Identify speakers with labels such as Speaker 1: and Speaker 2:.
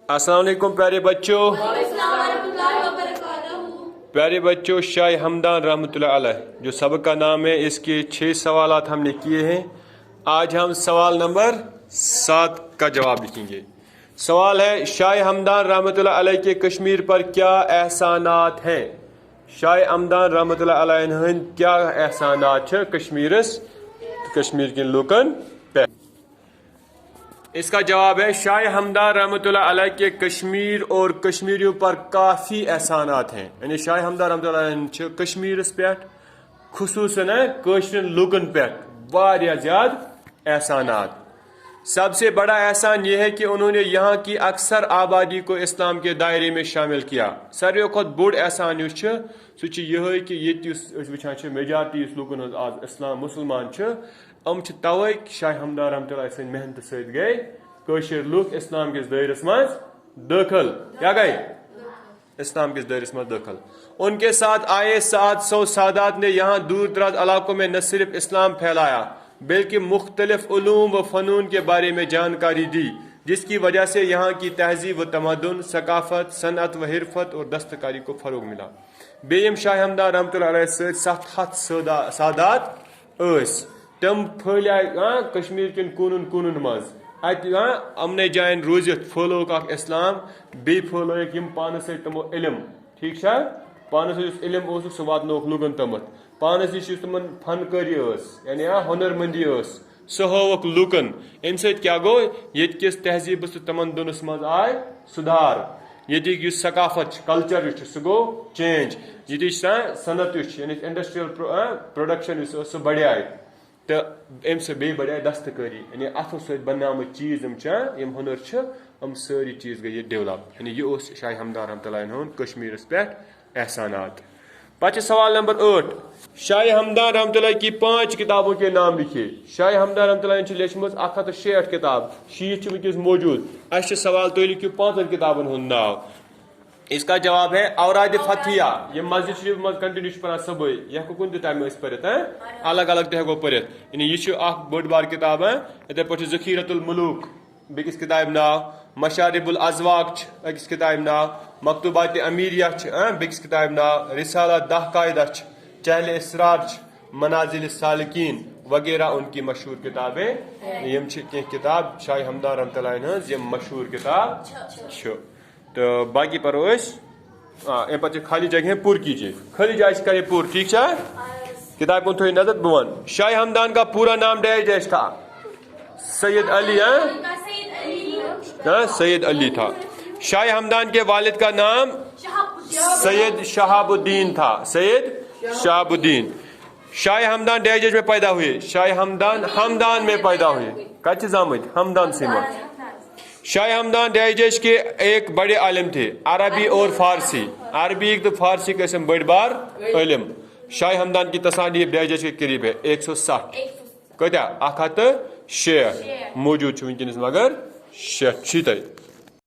Speaker 1: अस्सलाम वालेकुम प्यारे बच्चों। प्यारे बच्चों, शाह हमदान रहमतुल्लाह अलैह जो सबक का नाम है, इसके 6 सवालात हमने किए हैं। आज हम सवाल नंबर 7 का जवाब लिखेंगे। सवाल है, शाह हमदान रहमतुल्लाह अलैह के कश्मीर पर क्या एहसानात हैं? शाह हमदान रहमतुल्लाह अलैह हंद क्या एहसानात है कश्मीर के लोगन पे? इसका जवाब है, शाह हमदान रहमतुल्लाह अलैह के कश्मीर और कश्मीरियों पर काफ़ी एहसानात हैं। यानी शाह हमदान रहमतुल्लाह अलैह कश्मीरस पे खुसूसन कश्मीर लोगन पे वारिया ज़्यादा एहसानात। सबसे बड़ा एहसान यह है कि उन्होंने यहाँ की अक्सर आबादी को इस्लाम के दायरे में शामिल किया। सारे खुद बोड़ एहसान सह यह कि ये मेजॉरिटी लोगन आज इस्लाम मुसलमान तवे शाह हमदान रहमतुल्लाह अलैह मेहनत सत गए कश्मीर लोग इस्लाम के दायरस मज दाखिल। क्या गए? इस्लाम के दायरस मज दाखिल। उनके साथ आए 700 सादात ने यहाँ दूर दराज इलाकों में न सिर्फ इस्लाम फैलाया बल्कि मुख्तलिफ उलूम व फ़नून के बारे में जानकारी दी, जिसकी वजह से यहाँ की तहजीब व तमद्दुन, सकाफत, सनअत व हिरफत और दस्तकारी को फ़रोग मिला। बेयम शाह हमदान रहमतुल्लाह अलैह 700 सादात तम फैलाए कश्मीर किन कून कून मज अमन जायन रोजित फैलोक इस्लाम बे फैलोक पानस तमो इलम। ठीक है, पानस इलम सह वातनोक लुगन तमत पानस तम फनकारी यानी हुनरमंदी सह होक लुकन। अम क्या गो यस तहजीब तमदुनस मज आय सुधार। ये सकाफत कल्चर सह गो चेंज। ये सनत यानी इंडस्ट्रियल प्रोडक्शन सह बढ़ाए तो अम बे बढ़ाए दस्तकारी यानी अथो सत बनाम चीज हुनर सारी चीज गई डेवलप। यानी यह शाह हमदान रहमतुल्लाह अलैह कश्मीरस पे एहसानात। पच सवाल नंबर 8, शाह हमदान रहमतुल्लाह की 5 किताबों के नाम लिखिए। शाह हमदान रहमतुल्लाह अलैह लिखम 166 किताब, शीत वनस मौजूद। अस सवाल तुम लिखियो 5 किताबन हुंद नाव। इसका जवाब है औराद फतिया। ये मस्जिद शरीफ मज कंटिन्यू पढ़ा सब यह कुन टाइम पढ़ अलग अलग तको पढ़। यानी यह बड़ बार किताब है। इथे पे ज़खीरतुल मुलूक बेकिस किताब नाव, मशारिबुल अज़वाक अकिस किताब नाव, मकतूबात अमीरिया बेकिस किताब नाव, रिसाला 10 कायदा, चहल इसरार, मनाजिल सालिकीन वगैरह उनकी मशहूर किताबें। यम किताब शाह हमदान रहमतुल्लाह अलैह मशहूर किताब। तो बाकी पर पे खाली जगह पूर कीजिए, खाली जगह करे पूर। ठीक है, किताब को थोड़ी नजर बुवन। शाह हमदान का पूरा नाम डैश था? सैयद अली। सैयद अली था। शाह हमदान के वालिद का नाम सैयद शहाबुद्दीन था। सैयद शहाबुद्दीन। शाह हमदान डैश में पैदा हुए? शाह हमदान में पैदा हुए। कच्चे जामद हमदान से मत। शाह हमदान डैश के एक बड़े आलिम थे, अरबी और फारसी। अरबी तो फारसी के बड़ बार इलम। शाह हमदान की तसानीफ डैश के करीब है 160 कत्या 106 मौजूद वनस मगर 6